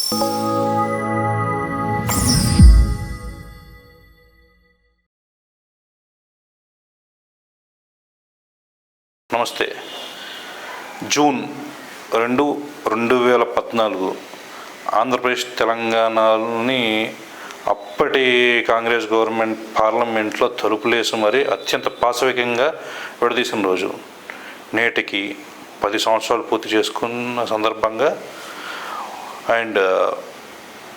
నమస్తే. జూన్ 2, 2014 ఆంధ్రప్రదేశ్ తెలంగాణలోని అప్పటి కాంగ్రెస్ గవర్నమెంట్ పార్లమెంట్లో తలుపులేసి మరి అత్యంత పాశవికంగా విడదీసిన రోజు. నేటికి 10 సంవత్సరాలు పూర్తి చేసుకున్న సందర్భంగా అండ్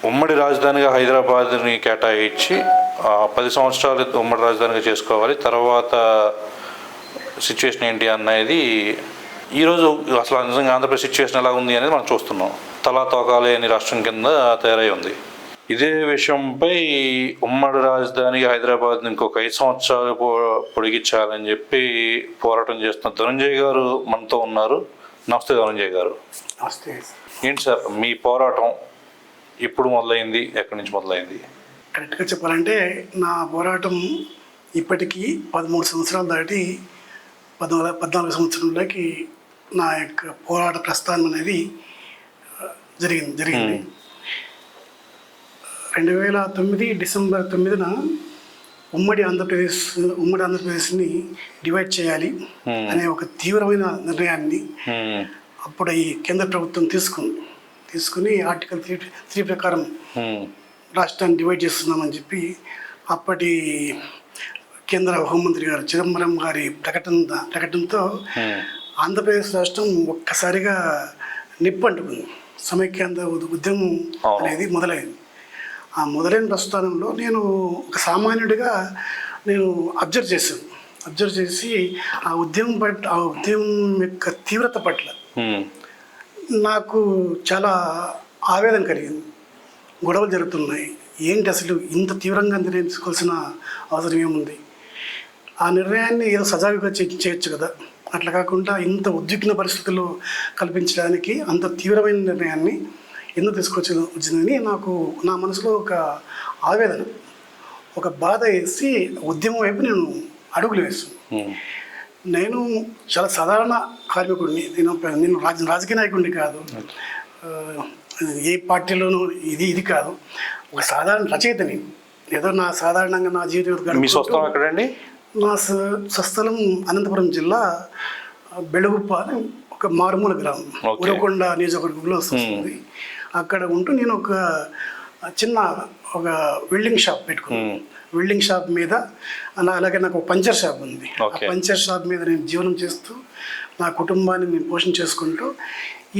ఉమ్మడి రాజధానిగా హైదరాబాద్ని కేటాయించి 10 సంవత్సరాలు ఉమ్మడి రాజధానిగా చేసుకోవాలి. తర్వాత సిచ్యువేషన్ ఏంటి అనేది ఈరోజు అసలు నిజంగా ఆంధ్రప్రదేశ్ సిచ్యువేషన్ ఎలా ఉంది అనేది మనం చూస్తున్నాం. తలా తోకాలే అని రాష్ట్రం కింద తయారై ఉంది. ఇదే విషయంపై ఉమ్మడి రాజధానిగా హైదరాబాద్ని ఇంకొక 5 సంవత్సరాలు పొడిగించాలని చెప్పి పోరాటం చేస్తున్న ధనంజయ్ గారు మనతో ఉన్నారు. నమస్తే ధనంజయ్ గారు. నమస్తే. ఏంటి సార్ మీ పోరాటం ఎప్పుడు మొదలైంది, ఎక్కడి నుంచి మొదలైంది? కరెక్ట్గా చెప్పాలంటే నా పోరాటం ఇప్పటికీ 13 సంవత్సరాలు దాటి 14 సంవత్సరంలోకి నా యొక్క పోరాట ప్రస్థానం అనేది జరిగింది. 2009 డిసెంబర్ 9న ఉమ్మడి ఆంధ్రప్రదేశ్ని డివైడ్ చేయాలి అనే ఒక తీవ్రమైన నిర్ణయాన్ని అప్పుడు ఈ కేంద్ర ప్రభుత్వం తీసుకుని ఆర్టికల్ 3 ప్రకారం రాష్ట్రాన్ని డివైడ్ చేస్తున్నామని చెప్పి అప్పటి కేంద్ర హోంమంత్రి గారు చిదంబరం గారి ప్రకటనతో ఆంధ్రప్రదేశ్ రాష్ట్రం ఒక్కసారిగా నిప్పు అంటుకుంది. సమైక్యాంధ్ర ఉద్యమం అనేది మొదలైంది. ఆ మొదలైన ప్రస్థానంలో నేను ఒక సామాన్యుడిగా అబ్జర్వ్ చేసి ఆ ఉద్యమం యొక్క తీవ్రత పట్ల నాకు చాలా ఆవేదన కలిగింది. గొడవలు జరుగుతున్నాయి, ఏంటి అసలు ఇంత తీవ్రంగా నిర్ణయం తీసుకోవాల్సిన అవసరం ఏముంది? ఆ నిర్ణయాన్ని ఏదో సజావుగా చేయొచ్చు కదా, అట్లా కాకుండా ఇంత ఉద్విగ్న పరిస్థితులు కల్పించడానికి అంత తీవ్రమైన నిర్ణయాన్ని ఎందుకు వచ్చిందని నాకు నా మనసులో ఒక ఆవేదన, ఒక బాధ వేసి ఉద్యమం వైపు నేను అడుగులు వేస్తాను. నేను చాలా సాధారణ కార్మికుడిని. నేను రాజకీయ నాయకుడిని కాదు, ఏ పార్టీలోనూ ఇది కాదు. ఒక సాధారణ రచయితని. ఏదో నా సాధారణంగా నా జీవితం. నా స్వస్థలం అనంతపురం జిల్లా బెళగుప్ప అని ఒక మారుమూల గ్రామం, ఉరవకొండ నియోజకవర్గంలో వస్తుంది. అక్కడ ఉంటూ నేను ఒక చిన్న వెల్డింగ్ షాప్ పెట్టుకున్నాను. వెల్డింగ్ షాప్ మీద అలాగే నాకు ఒక పంచర్ షాప్ ఉంది. ఆ పంచర్ షాప్ మీద నేను జీవనం చేస్తూ నా కుటుంబాన్ని నేను పోషణ చేసుకుంటూ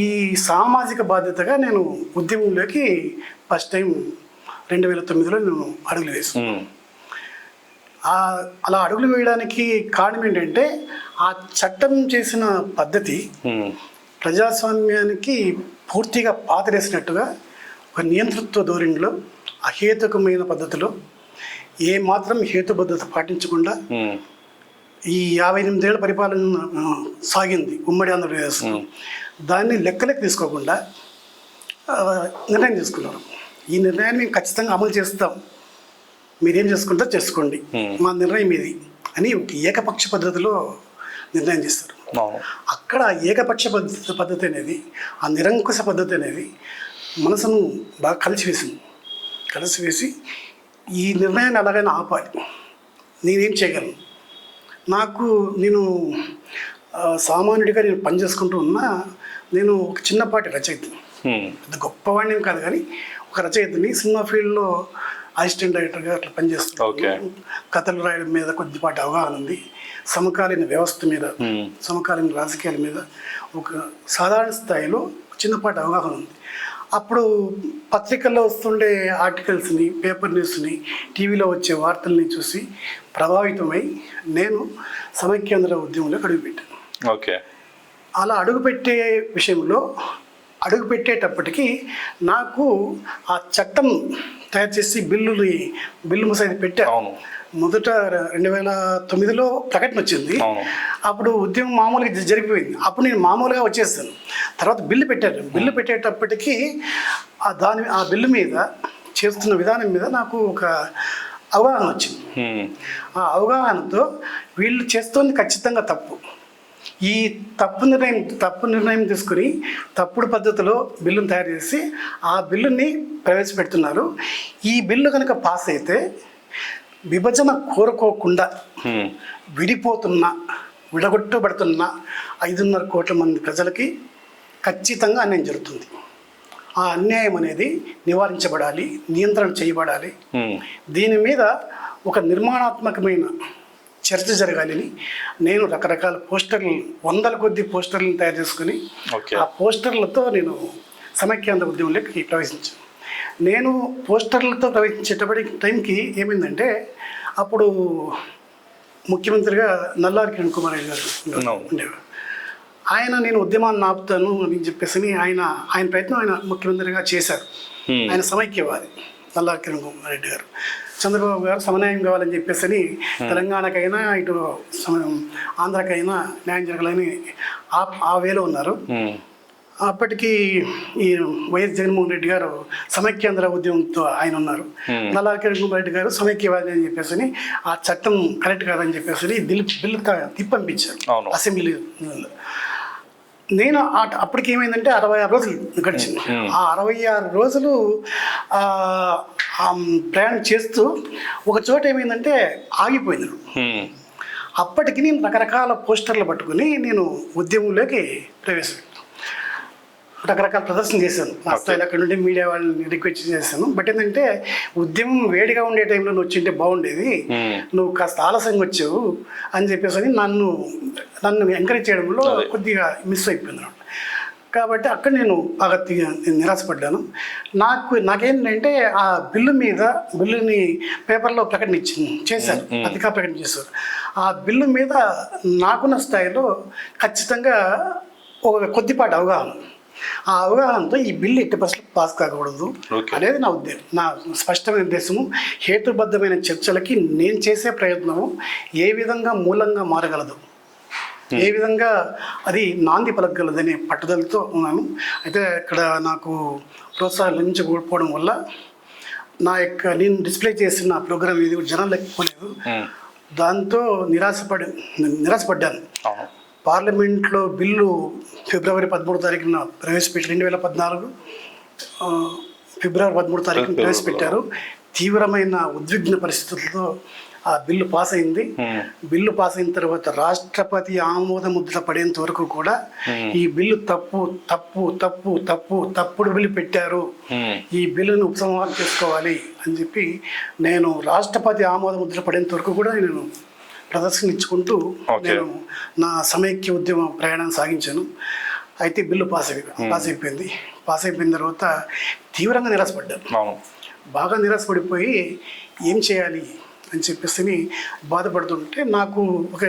ఈ సామాజిక బాధ్యతగా నేను ఉద్యమంలోకి ఫస్ట్ టైం 2009లో నేను అడుగులు వేసాను. అలా అడుగులు వేయడానికి కారణం ఏంటంటే ఆ చట్టం చేసిన పద్ధతి ప్రజాస్వామ్యానికి పూర్తిగా పాతరేసినట్టుగా ఒక నియంతృత్వ ధోరణిలో అహేతుకమైన పద్ధతిలో ఏ మాత్రం హేతుబద్ధత పాటించకుండా ఈ 58 ఏళ్ల పరిపాలన సాగింది ఉమ్మడి ఆంధ్రప్రదేశ్. దాన్ని లెక్కలకి తీసుకోకుండా నిర్ణయం తీసుకున్నారు. ఈ నిర్ణయాన్ని మేము ఖచ్చితంగా అమలు చేస్తాం, మీరేం చేసుకుంటారో చేసుకోండి, మా నిర్ణయం ఇది అని ఏకపక్ష పద్ధతిలో నిర్ణయం చేస్తారు. అక్కడ ఏకపక్ష పద్ధతి అనేది, ఆ నిరంకుశ పద్ధతి అనేది మనసును బాగా కలిసివేసి ఈ నిర్ణయాన్ని ఎలాగైనా ఆపాలి, నేనేం చేయగలను. నేను సామాన్యుడిగా నేను పనిచేసుకుంటూ ఉన్నా, నేను ఒక చిన్నపాటి రచయితని, పెద్ద గొప్పవాడిని కాదు కానీ ఒక రచయితని. సినిమా ఫీల్డ్లో అసిస్టెంట్ డైరెక్టర్గా అట్లా పనిచేస్తున్నాను. కథలు రాయడం మీద కొద్దిపాటి అవగాహన ఉంది. సమకాలీన వ్యవస్థ మీద, సమకాలీన రాజకీయాల మీద ఒక సాధారణ స్థాయిలో చిన్నపాటి అవగాహన ఉంది. అప్పుడు పత్రికల్లో వస్తుండే ఆర్టికల్స్ని, పేపర్ న్యూస్ని, టీవీలో వచ్చే వార్తల్ని చూసి ప్రభావితమై నేను సమైక్యాంధ్ర ఉద్యమంలో అడుగుపెట్టాను. అలా అడుగుపెట్టే విషయంలో అడుగుపెట్టేటప్పటికీ నాకు ఆ చట్టం తయారు చేసి బిల్లు ముసాయిదా పెట్టాను. మొదట 2009లో ప్రకటన వచ్చింది. అప్పుడు ఉద్యమం మామూలుగా జరిగిపోయింది. అప్పుడు నేను మామూలుగా వచ్చేసాను. తర్వాత బిల్లు పెట్టారు. బిల్లు పెట్టేటప్పటికీ ఆ బిల్లు మీద చేస్తున్న విధానం మీద నాకు ఒక అవగాహన వచ్చింది. ఆ అవగాహనతో వీళ్ళు చేస్తుంది ఖచ్చితంగా తప్పు, ఈ తప్పు నిర్ణయం తీసుకుని తప్పుడు పద్ధతిలో బిల్లును తయారు చేసి ఆ బిల్లుని ప్రవేశపెడుతున్నారు. ఈ బిల్లు కనుక పాస్ అయితే విభజన కోరుకోకుండా విడగొట్టబడుతున్న 5.5 కోట్ల మంది ప్రజలకి ఖచ్చితంగా అన్యాయం జరుగుతుంది. ఆ అన్యాయం అనేది నివారించబడాలి, నియంత్రణ చేయబడాలి. దీని మీద ఒక నిర్మాణాత్మకమైన చర్చ జరగాలని నేను రకరకాల పోస్టర్లు, 100 కొద్ది పోస్టర్లను తయారు చేసుకుని ఆ పోస్టర్లతో నేను సమైక్యాంధ్ర ఉద్యమంలోకి ప్రవేశించాను. నేను పోస్టర్లతో ప్రవేశించేటప్పటి టైంకి ఏమైందంటే అప్పుడు ముఖ్యమంత్రిగా నల్లారి కిరణ్ కుమార్ రెడ్డి గారు ఉండేవారు. ఆయన నేను ఉద్యమాన్ని ఆపుతాను అని చెప్పేసి ఆయన ప్రయత్నం ఆయన ముఖ్యమంత్రిగా చేశారు. ఆయన సమైక్యవాది నల్లారి కిరణ్ కుమార్ రెడ్డి గారు. చంద్రబాబు గారు సమన్వయం కావాలని చెప్పేసి తెలంగాణకైనా ఇటు ఆంధ్రాకైనా న్యాయం జరగాలని ఆ వేలో ఉన్నారు. అప్పటికి ఈ వైఎస్ జగన్మోహన్ రెడ్డి గారు సమైక్యాంధ్ర ఉద్యమంతో ఆయన ఉన్నారు. నల్లారి కిరణ్ కుమార్ రెడ్డి గారు సమైక్యవాది అని చెప్పేసి ఆ చట్టం కరెక్ట్ కాదని చెప్పేసి బిల్లు తిప్పంపించారు అసెంబ్లీ. నేను అప్పటికి ఏమైందంటే 66 రోజులు గడిచింది. ఆ 66 రోజులు ప్రయాణం చేస్తూ ఒక చోట ఏమైందంటే ఆగిపోయింది. అప్పటికి నేను రకరకాల పోస్టర్లు పట్టుకుని నేను ఉద్యమంలోకి ప్రవేశపెట్టాను. రకరకాల ప్రదర్శన చేశాను. నా స్థాయిలో అక్కడ నుండి మీడియా వాళ్ళని రిక్వెస్ట్ చేశాను. బట్ ఏంటంటే ఉద్యమం వేడిగా ఉండే టైంలో నువ్వు వచ్చింటే బాగుండేది, నువ్వు కాస్త ఆలస్యంగా వచ్చావు అని చెప్పేసి నన్ను ఎంకరేజ్ చేయడంలో కొద్దిగా మిస్ అయిపోయింది. కాబట్టి అక్కడ నేను బాగా నిరాశపడ్డాను. నాకేంటంటే ఆ బిల్లుని పేపర్లో ప్రకటన చేశారు, పత్రికా ప్రకటన చేశారు. ఆ బిల్లు మీద నాకున్న స్థాయిలో ఖచ్చితంగా ఒక కొద్దిపాటి అవగాహన, ఆ అవగాహనతో ఈ బిల్లు ఎట్టి పరిస్థితుల్లో పాస్ కాకూడదు అనేది నా ఉద్దేశం, నా స్పష్టమైన ఉద్దేశము. హేతుబద్ధమైన చర్చలకి నేను చేసే ప్రయత్నము ఏ విధంగా మూలంగా మారగలదు, ఏ విధంగా అది నాంది పలకగలదనే పట్టుదలతో ఉన్నాను. అయితే ఇక్కడ నాకు ప్రోత్సాహం లభించకపోవడం వల్ల నేను డిస్ప్లే చేసిన ప్రోగ్రామ్ ఇది జనాలు లేకపోలేదు. దాంతో నిరాశపడ్డాను. పార్లమెంట్లో బిల్లు ఫిబ్రవరి 13 తారీఖున ప్రవేశపెట్టి 2014 ఫిబ్రవరి 13 తారీఖున ప్రవేశపెట్టారు. తీవ్రమైన ఉద్విగ్న పరిస్థితులతో ఆ బిల్లు పాస్ అయింది. బిల్లు పాస్ అయిన తర్వాత రాష్ట్రపతి ఆమోద ముద్ర పడేంత వరకు కూడా ఈ బిల్లు తప్పుడు బిల్లు పెట్టారు, ఈ బిల్లును ఉపసంహారం చేసుకోవాలి అని చెప్పి నేను రాష్ట్రపతి ఆమోద ముద్ర పడేంత వరకు కూడా నేను ప్రదర్శన ఇచ్చుకుంటూ నేను నా సమైక్య ఉద్యమ ప్రయాణాన్ని సాగించాను. అయితే బిల్లు పాస్ అయిపోయింది. పాస్ అయిపోయిన తర్వాత తీవ్రంగా నిరాశపడ్డాను. బాగా నిరాశపడిపోయి ఏం చేయాలి అని చెప్పేసి బాధపడుతుంటే నాకు ఒక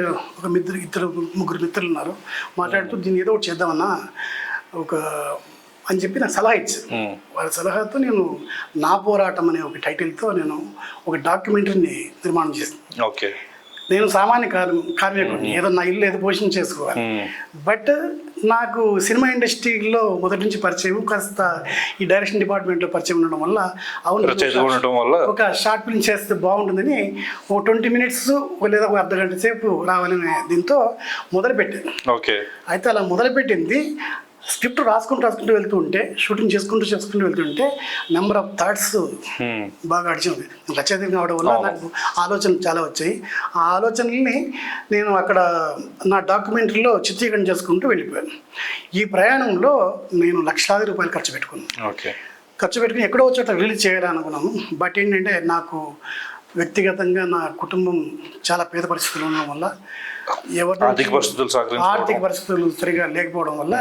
ముగ్గురు మిత్రులు ఉన్నారు. మాట్లాడుతూ దీన్ని ఏదో ఒకటి చేద్దామన్నా అని చెప్పి నాకు సలహా ఇచ్చారు. వాళ్ళ సలహాతో నేను నా పోరాటం అనే ఒక టైటిల్తో నేను ఒక డాక్యుమెంటరీని నిర్మాణం చేశాను. నేను సామాన్య కార్మికుడిని, ఏదో నా ఇల్లు ఏదో పోషణ చేసుకోవాలి. బట్ నాకు సినిమా ఇండస్ట్రీలో మొదటి నుంచి పరిచయం, కాస్త ఈ డైరెక్షన్ డిపార్ట్మెంట్లో పరిచయం ఉండడం వల్ల ఒక షార్ట్ ఫిల్మ్ చేస్తే బాగుంటుందని ఒక 20 minutes లేదా ఒక అర్ధగంట సేపు రావాలనే దీంతో మొదలుపెట్టాను. అయితే అలా మొదలుపెట్టింది స్క్రిప్ట్ రాసుకుంటూ వెళ్తూ ఉంటే, షూటింగ్ చేసుకుంటూ వెళ్తుంటే నెంబర్ ఆఫ్ థాట్స్ బాగా అడిచింది. రచయిత కావడం వల్ల నాకు ఆలోచనలు చాలా వచ్చాయి. ఆ ఆలోచనల్ని నేను అక్కడ నా డాక్యుమెంటరీలో చిత్రీకరణ చేసుకుంటూ వెళ్ళిపోయాను. ఈ ప్రయాణంలో నేను లక్షలాది రూపాయలు ఖర్చు పెట్టుకుని ఎక్కడో చోట రిలీజ్ చేయాలనుకున్నాను. బట్ ఏంటంటే నాకు వ్యక్తిగతంగా నా కుటుంబం చాలా పేద పరిస్థితులు ఉండడం వల్ల, ఆర్థిక పరిస్థితులు సరిగా లేకపోవడం వల్ల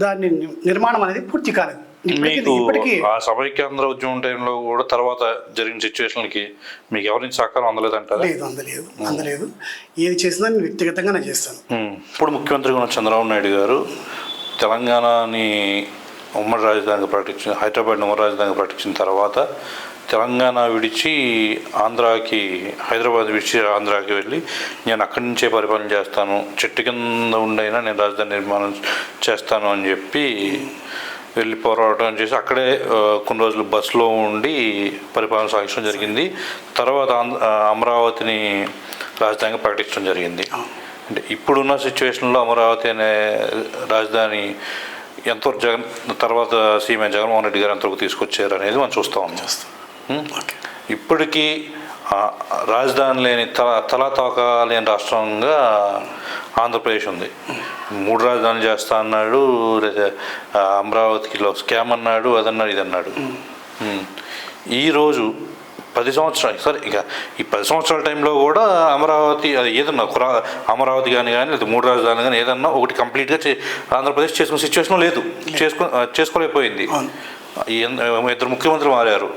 దాన్ని నిర్మాణం అనేది పూర్తి కాలేదు. ఇప్పటికీ సమైక్యాంధ్ర ఉద్యమం టైంలో కూడా తర్వాత జరిగిన సిచ్యువేషన్కి మీకు ఎవరి నుంచి సహకారం అందలేదంటారా? అందలేదు. ఏది చేసినా నేను వ్యక్తిగతంగానే చేస్తాను. ఇప్పుడు ముఖ్యమంత్రిగా ఉన్న చంద్రబాబు నాయుడు గారు తెలంగాణని ఉమ్మడి రాజధానిగా ప్రకటించిన, హైదరాబాద్ ఉమ్మడి రాజధానిగా ప్రకటించిన తర్వాత తెలంగాణ విడిచి ఆంధ్రాకి, హైదరాబాద్ విడిచి ఆంధ్రాకి వెళ్ళి నేను అక్కడి నుంచే పరిపాలన చేస్తాను, చెట్టు కింద ఉండైనా నేను రాజధాని నిర్మాణం చేస్తాను అని చెప్పి వెళ్ళి పోరాటం చేసి అక్కడే కొన్ని రోజులు బస్సులో ఉండి పరిపాలన సాగించడం జరిగింది. తర్వాత అమరావతిని రాజధానిగా ప్రకటించడం జరిగింది. అంటే ఇప్పుడున్న సిచ్యువేషన్లో అమరావతి అనే రాజధాని ఎంతో తర్వాత సీఎం జగన్మోహన్ రెడ్డి గారు ఎంతవరకు తీసుకొచ్చారు అనేది మనం చూస్తూ ఉన్నాం. ఇప్పటికీ రాజధాని లేని తలాతోక లేని రాష్ట్రంగా ఆంధ్రప్రదేశ్ ఉంది. 3 రాజధానులు చేస్తా అన్నాడు, లేదా అమరావతిలో స్కామ్ అన్నాడు, అదన్నాడు ఇదన్నాడు. ఈరోజు 10 సంవత్సరాలు సరే, ఇక ఈ 10 సంవత్సరాల టైంలో కూడా అమరావతి అది ఏదన్నా అమరావతి కానీ లేదా 3 రాజధానులు కానీ ఏదన్నా ఒకటి కంప్లీట్గా ఆంధ్రప్రదేశ్ చేసుకునే సిచ్యువేషన్ లేదు, చేసుకోలేకపోయింది. 2 ముఖ్యమంత్రులు మారారు.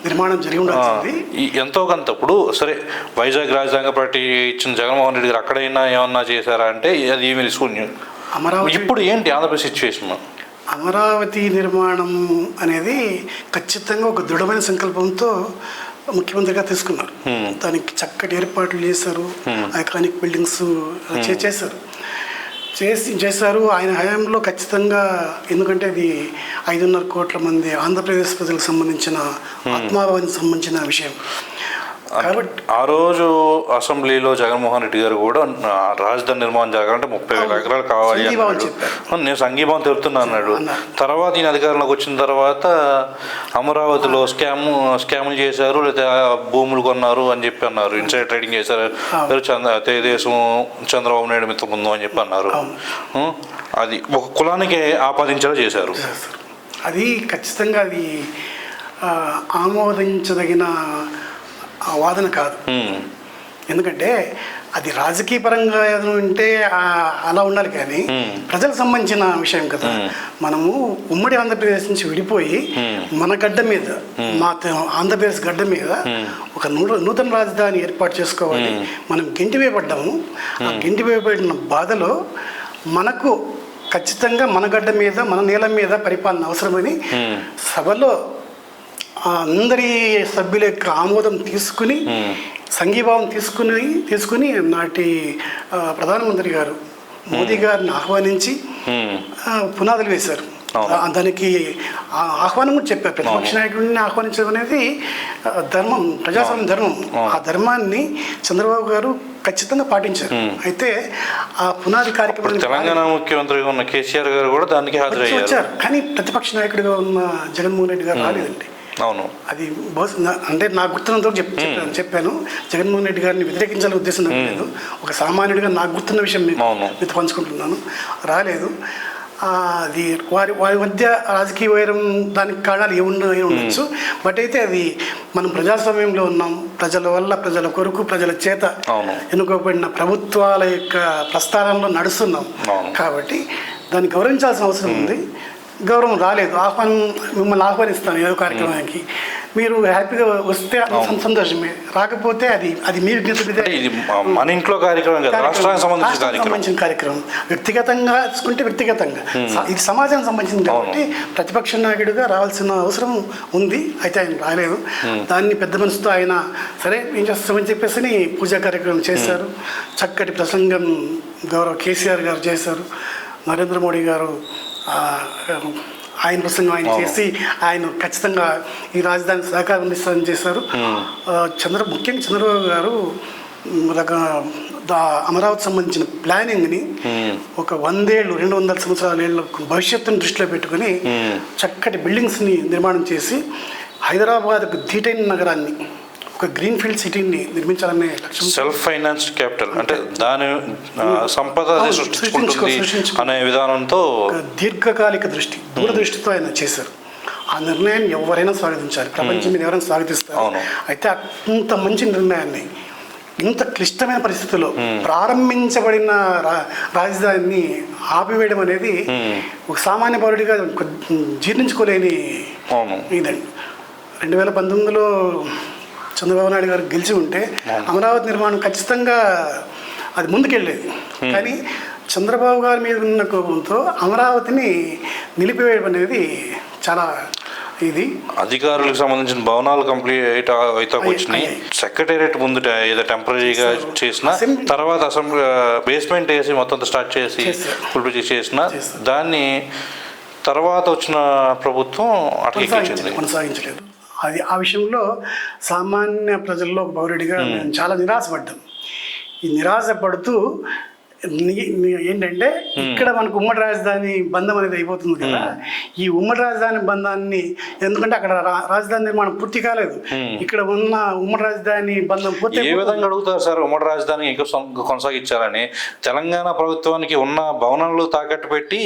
నిర్మాణం జరిగి ఉండాల్సింది ఎంతో కొంత. ఇప్పుడు సరే వైజాగ్ రాజధానిగా పార్టీ ఇచ్చిన జగన్మోహన్ రెడ్డి గారు అక్కడైనా ఏమన్నా చేశారా అంటే అది ఏమి శూన్యం. ఇప్పుడు ఏంటి ఆంధ్రప్రదేశ్ సిచ్యువేషన్? అమరావతి నిర్మాణం అనేది ఖచ్చితంగా ఒక దృఢమైన సంకల్పంతో ముఖ్యమంత్రిగా తీసుకున్నారు. దానికి చక్కటి ఏర్పాట్లు చేశారు, ఐకానిక్ బిల్డింగ్స్ చేశారు ఆయన హయాంలో ఖచ్చితంగా. ఎందుకంటే అది 5.5 కోట్ల మంది ఆంధ్రప్రదేశ్ ప్రజలకు సంబంధించిన ఆత్మాభిమానికి సంబంధించిన విషయం కాబట్టి ఆ రోజు అసెంబ్లీలో జగన్మోహన్ రెడ్డి గారు కూడా రాజధాని నిర్మాణం జరగాలంటే 30,000 ఎకరాలు కావాలి అన్నాడు. నేను సంఘీభావం తెలుపుతున్నా అన్నాడు. తర్వాత ఈయన అధికారంలోకి వచ్చిన తర్వాత అమరావతిలో స్కాములు చేశారు, లేదా భూములు కొన్నారు అని చెప్పి అన్నారు, ఇన్సైడ్ ట్రేడింగ్ చేశారు, తెలుగుదేశం చంద్రబాబు నాయుడు మిత్ర ముందు అని చెప్పి అన్నారు. అది ఒక కులానికి ఆపాదించేలా చేశారు. అది ఖచ్చితంగా అది ఆమోదించదగిన వాదన కాదు. ఎందుకంటే అది రాజకీయ పరంగా ఉంటే అలా ఉండాలి, కానీ ప్రజలకు సంబంధించిన విషయం కదా. మనము ఉమ్మడి ఆంధ్రప్రదేశ్ నుంచి విడిపోయి మన గడ్డ మీద, మా ఆంధ్రప్రదేశ్ గడ్డ మీద ఒక నూతన రాజధాని ఏర్పాటు చేసుకోవాలి. మనం గెంటివేయబడ్డాము. ఆ గెంటివేయబడిన బాధలో మనకు ఖచ్చితంగా మన గడ్డ మీద, మన నేల మీద పరిపాలన అవసరమని సభలో అందరి సభ్యుల యొక్క ఆమోదం తీసుకుని, సంఘీభావం తీసుకుని నాటి ప్రధానమంత్రి గారు మోదీ గారిని ఆహ్వానించి పునాదులు వేశారు. దానికి ఆహ్వానం కూడా చెప్పారు. ప్రతిపక్ష నాయకుడిని ఆహ్వానించడం అనేది ధర్మం, ప్రజాస్వామ్య ధర్మం. ఆ ధర్మాన్ని చంద్రబాబు గారు ఖచ్చితంగా పాటించారు. అయితే ఆ పునాది కార్యక్రమం తెలంగాణ ముఖ్యమంత్రిగా ఉన్న కేసీఆర్ గారు కూడా దానికి హాజరయ్యారు. కానీ ప్రతిపక్ష నాయకుడిగా ఉన్న జగన్మోహన్ రెడ్డి గారు రాలేదండి. అవును, అది అంటే నాకు గుర్తున్నంత చెప్పాను. జగన్మోహన్ రెడ్డి గారిని వ్యతిరేకించాలనే ఉద్దేశం నాకు లేదు. ఒక సామాన్యుడిగా నాకు గుర్తున్న విషయం మీతో పంచుకుంటున్నాను. రాలేదు. అది వారి మధ్య రాజకీయ వైరం, దానికి కారణాలు ఉండొచ్చు. బట్ అయితే అది మనం ప్రజాస్వామ్యంలో ఉన్నాం. ప్రజల వల్ల, ప్రజల కొరకు, ప్రజల చేత ఎన్నుకోబడిన ప్రభుత్వాల యొక్క ప్రస్థానంలో నడుస్తున్నాం. కాబట్టి దాన్ని గౌరవించాల్సిన అవసరం ఉంది. గౌరవం రాలేదు. మిమ్మల్ని ఆహ్వానిస్తాను ఏదో కార్యక్రమానికి, మీరు హ్యాపీగా వస్తే సంతోషమే, రాకపోతే అది మీ విజ్ఞత. ఇది మన ఇంట్లో కార్యక్రమం కదా, రాష్ట్రానికి సంబంధించిన కార్యక్రమం. వ్యక్తిగతంగా తీసుకుంటే వ్యక్తిగతంగా, ఇది సమాజానికి సంబంధించింది కాబట్టి ప్రతిపక్ష నాయకుడిగా రావాల్సిన అవసరం ఉంది. అయితే ఆయన రాలేదు. దాన్ని పెద్ద మనసుతో ఆయన సరే ఏం చేస్తామని చెప్పేసి పూజా కార్యక్రమం చేశారు. చక్కటి ప్రసంగం గౌరవ కేసీఆర్ గారు చేశారు. నరేంద్ర మోడీ గారు ఆయన ప్రసంగం ఆయన చేసి ఆయన ఖచ్చితంగా ఈ రాజధాని సహకారం అందిస్తారని చేశారు. ముఖ్యంగా చంద్రబాబు గారు అమరావతి సంబంధించిన ప్లానింగ్ని ఒక 100 ఏళ్ళు 200 సంవత్సరాల భవిష్యత్తును దృష్టిలో పెట్టుకుని చక్కటి బిల్డింగ్స్ని నిర్మాణం చేసి హైదరాబాద్కు ధీటైన నగరాన్ని, ఒక గ్రీన్ ఫీల్డ్ సిటీని నిర్మించాలనే లక్ష్యం. సెల్ఫ్ ఫైనాన్స్డ్ క్యాపిటల్ అంటే దాని సంపద సృష్టించుకుంటుంది అనే విధానంతో దీర్ఘకాలిక దృష్టి, దూరదృష్టితో ఆయన చేశారు. ఆ నిర్ణయాన్ని ఎవరైనా స్వాగతించాలి. ప్రపంచం మీద ఎవరైనా స్వాగతిస్తారు. అయితే అంత మంచి నిర్ణయాన్ని ఇంత క్లిష్టమైన పరిస్థితుల్లో ప్రారంభించబడిన రాజధానిని ఆపివేయడం అనేది ఒక సామాన్య పౌరుడిగా జీర్ణించుకోలేని ఇదండి. 2019లో చంద్రబాబు నాయుడు గారు గెలిచి ఉంటే అమరావతి నిర్మాణం ఖచ్చితంగా అది ముందుకెళ్ళేది. కానీ చంద్రబాబు గారి మీద ఉన్న కోపంతో అమరావతిని నిలిపివేయడం అనేది చాలా ఇది. అధికారులకు సంబంధించిన భవనాలు కంప్లీట్ అయితే వచ్చినాయి. సెక్రటేరియట్ ముందు ఏదో టెంపరీగా చేసిన తర్వాత అసెంబ్లీ బేస్మెంట్ వేసి మొత్తం స్టార్ట్ చేసి ఫుల్ చేసిన దాన్ని తర్వాత వచ్చిన ప్రభుత్వం కొనసాగించలేదు. అది ఆ విషయంలో సామాన్య ప్రజల్లో పౌరుడిగా మేము చాలా నిరాశపడ్డాం. ఈ నిరాశపడుతూ ఏంటంటే ఇక్కడ మనకు ఉమ్మడి రాజధాని బంధం అనేది అయిపోతుంది కదా, ఈ ఉమ్మడి రాజధాని బంధాన్ని, ఎందుకంటే అక్కడ రాజధాని నిర్మాణం పూర్తి కాలేదు, ఇక్కడ ఉన్న ఉమ్మడి రాజధాని బంధం పూర్తి. ఏ విధంగా అడుగుతారు సార్ ఉమ్మడి రాజధాని ఇంకా కొనసాగించాలని? తెలంగాణ ప్రభుత్వానికి ఉన్న భవనాలు తాకట్టు పెట్టి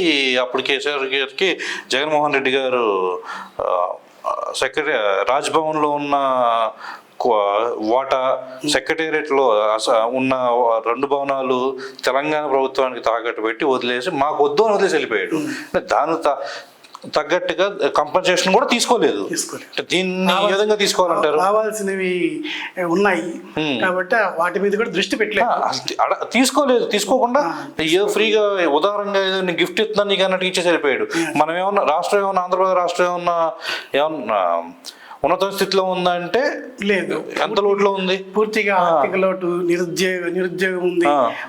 అప్పుడు కేసీఆర్ గారికి జగన్మోహన్ రెడ్డి గారు సెక్రటరీ రాజ్భవన్లో ఉన్న వాటా, సెక్రటేరియట్లో ఉన్న 2 భవనాలు తెలంగాణ ప్రభుత్వానికి తాకట్టు పెట్టి వదిలేసి మాకు వద్దు అని వదిలేసి వెళ్ళిపోయాడు. దాని తగ్గట్టుగా కంపెన్సేషన్ కూడా తీసుకోలేదు. దీన్ని ఏ విధంగా తీసుకోవాలంటారు? రావాల్సినవి ఉన్నాయి కాబట్టి వాటి మీద కూడా దృష్టి పెట్టలేదు, తీసుకోకుండా ఏదో ఫ్రీగా ఉదాహరణగా ఏదో గిఫ్ట్ ఇస్తున్నాను నీకు అన్నట్టు ఇచ్చేసి వెళ్ళిపోయాడు. మనం ఏమన్నా రాష్ట్రం ఏమన్నా ఆంధ్రప్రదేశ్ రాష్ట్రం ఏమన్నా ఉన్నత స్థితిలో ఉందా అంటే లేదు. ఎంత లోటులో ఉంది? పూర్తిగా ఆర్థిక లోటు, నిరుద్యోగం ఉంది,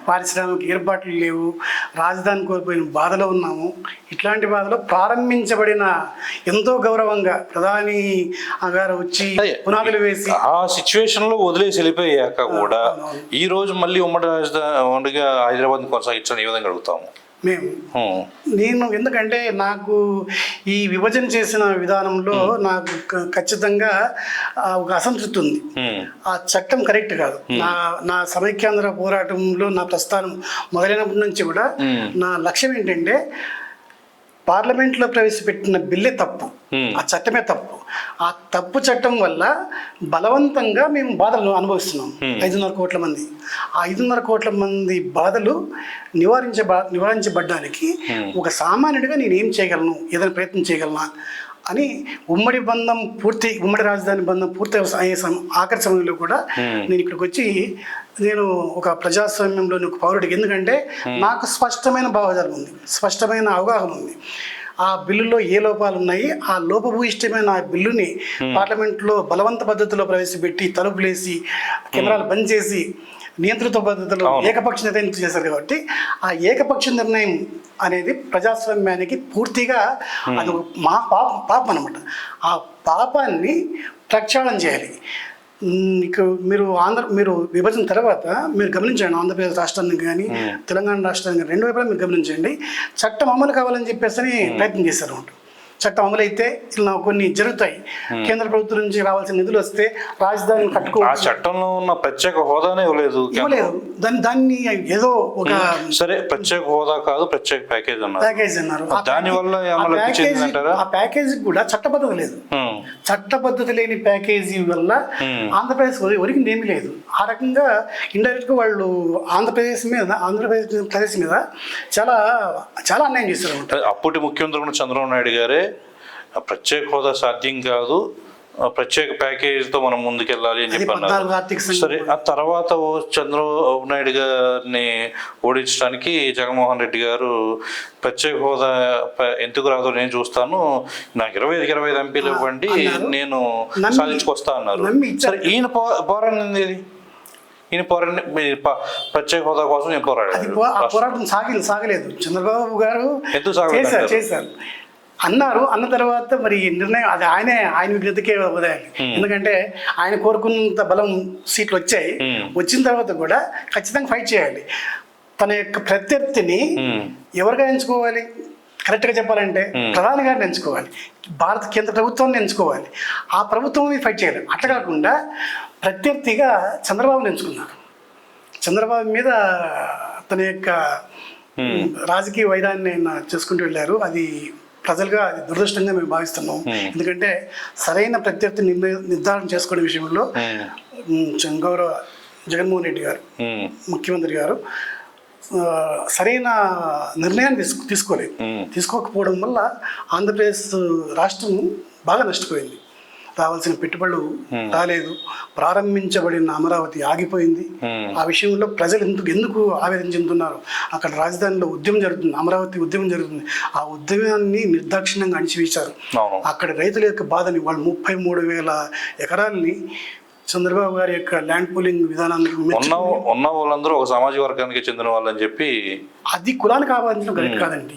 పారిశ్రామిక ఏర్పాట్లు లేవు, రాజధాని కోల్పోయిన బాధలో ఉన్నాము. ఇట్లాంటి బాధలో ప్రారంభించబడిన ఎంతో గౌరవంగా ప్రధాని గారు వచ్చి పునాదులు వేసి ఆ సిచ్యువేషన్ లో వదిలేసి వెళ్ళిపోయాక కూడా ఈ రోజు మళ్ళీ ఉమ్మడి రాజధానిగా హైదరాబాద్ కొనసాగించాలని ఏ విధంగా అడుగుతాము నేను? ఎందుకంటే నాకు ఈ విభజన చేసిన విధానంలో నాకు ఖచ్చితంగా ఒక అసంతృప్తి ఉంది. ఆ చట్టం కరెక్ట్ కాదు. నా సమైక్యాంధ్ర పోరాటంలో నా ప్రస్థానం మొదలైనప్పటి నుంచి కూడా నా లక్ష్యం ఏంటంటే పార్లమెంట్లో ప్రవేశపెట్టిన బిల్లే తప్పు, ఆ చట్టమే తప్పు. ఆ తప్పు చట్టం వల్ల బలవంతంగా మేము బాధలు అనుభవిస్తున్నాం. 5.5 కోట్ల మంది, ఆ 5.5 కోట్ల మంది బాధలు నివారించబడ్డానికి ఒక సామాన్యుడిగా నేను ఏం చేయగలను, ఏదైనా ప్రయత్నం చేయగలనా అని ఉమ్మడి రాజధాని బంధం పూర్తి అయ్యే ఆఖరి సమయంలో కూడా నేను ఇక్కడికి వచ్చి నేను ఒక ప్రజాస్వామ్యంలోని ఒక పౌరుడికి, ఎందుకంటే నాకు స్పష్టమైన భావజాలం ఉంది, స్పష్టమైన అవగాహన ఉంది. ఆ బిల్లులో ఏ లోపాలు ఉన్నాయి, ఆ లోపభూయిష్టమైన ఆ బిల్లుని పార్లమెంట్లో బలవంత పద్ధతిలో ప్రవేశపెట్టి తలుపులేసి కెమెరాలు బంద్ చేసి నియంత్రిత పద్ధతిలో ఏకపక్ష నిర్ణయం చేశారు. కాబట్టి ఆ ఏకపక్ష నిర్ణయం అనేది ప్రజాస్వామ్యానికి పూర్తిగా అది మా పాపం అనమాట. ఆ పాపాన్ని ప్రక్షాళన చేయాలి. మీరు విభజన తర్వాత మీరు గమనించండి, ఆంధ్రప్రదేశ్ రాష్ట్రాన్ని కానీ తెలంగాణ రాష్ట్రాన్ని కానీ 2 వైపులా మీరు గమనించండి, చట్టం అమలు కావాలని చెప్పేసి ప్రయత్నం చేశారు. చట్టం అమలైతే ఇలా కొన్ని జరుగుతాయి. కేంద్ర ప్రభుత్వం నుంచి రావాల్సిన నిధులు వస్తే రాజధాని కట్టుకోవచ్చు. చట్టంలో ఉన్న ప్రత్యేక హోదానే ఇవ్వలేదు. దాన్ని ఏదో ఒక సరే ప్రత్యేక హోదా కాదు, ప్రత్యేక ప్యాకేజ్ అన్నారు. దానివల్ల ఆ ప్యాకేజీ కూడా చట్టబద్ధత లేదు. చట్టబద్ధత లేని ప్యాకేజీ వల్ల ఆంధ్రప్రదేశ్ ఒరిగింది ఏమీ లేదు. ఆ రకంగా ఇండైరెక్ట్ గా వాళ్ళు ఆంధ్రప్రదేశ్ మీద చాలా చాలా అన్యాయం చేస్తారు. అప్పటి ముఖ్యమంత్రి చంద్రబాబు నాయుడు గారే ప్రత్యేక హోదా సాధ్యం కాదు, ప్రత్యేక ప్యాకేజీతో మనం ముందుకెళ్ళాలి అని చెప్పన్నారు. సరే, ఆ తర్వాత చంద్రబాబు నాయుడు గారిని ఓడించడానికి జగన్మోహన్ రెడ్డి గారు ప్రత్యేక హోదా ఎందుకు రాదో నేను చూస్తాను, నాకు 25 ఎంపీలు ఇవ్వండి, నేను సాధించుకొస్తా అన్నారు. సరే, ఈయన పోరాడింది ఏది? ఈయన ప్రత్యేక హోదా కోసం నేను పోరాటం సాగలేదు. చంద్రబాబు గారు ఎందుకు చేశారు అన్నారు. అన్న తర్వాత మరి నిర్ణయం అది ఆయన విజ్ఞతకే వదిలేయాలి. ఎందుకంటే ఆయన కోరుకున్నంత బలం సీట్లు వచ్చాయి. వచ్చిన తర్వాత కూడా ఖచ్చితంగా ఫైట్ చేయాలి. తన యొక్క ప్రత్యర్థిని ఎవరిగా ఎంచుకోవాలి? కరెక్ట్గా చెప్పాలంటే ప్రధాని గారిని ఎంచుకోవాలి, భారత కేంద్ర ప్రభుత్వాన్ని ఎంచుకోవాలి, ఆ ప్రభుత్వం ఫైట్ చేయాలి. అట్లా కాకుండా ప్రత్యర్థిగా చంద్రబాబుని ఎంచుకున్నారు. చంద్రబాబు మీద తన యొక్క రాజకీయ వైరాన్ని ఆయన చేసుకుంటూ వెళ్ళారు. అది ప్రజలుగా అది దురదృష్టంగా మేము భావిస్తున్నాం. ఎందుకంటే సరైన ప్రత్యర్థి నిర్ధారణ చేసుకునే విషయంలో గౌరవ జగన్మోహన్ రెడ్డి గారు ముఖ్యమంత్రి గారు సరైన నిర్ణయాన్ని తీసుకోకపోవడం వల్ల ఆంధ్రప్రదేశ్ రాష్ట్రం బాగా నష్టపోయింది. రావాల్సిన పెట్టుబడులు రాలేదు, ప్రారంభించబడిన అమరావతి ఆగిపోయింది. ఆ విషయంలో ప్రజలు ఎందుకు ఆవేదన చెందుతున్నారు? అక్కడ రాజధానిలో ఉద్యమం జరుగుతుంది, అమరావతి ఉద్యమం జరుగుతుంది. ఆ ఉద్యమాన్ని నిర్దాక్షిణ్యంగా అణిచివేశారు. అక్కడ రైతుల యొక్క బాధని, వాళ్ళు 33,000 ఎకరాలని చంద్రబాబు గారి యొక్క ల్యాండ్ పూలింగ్ విధానానికి ఉన్న వాళ్ళందరూ ఒక సామాజిక వర్గానికి చెందిన వాళ్ళని చెప్పి అది కులానికి ఆపాదించడం కరెక్ట్ కాదండి.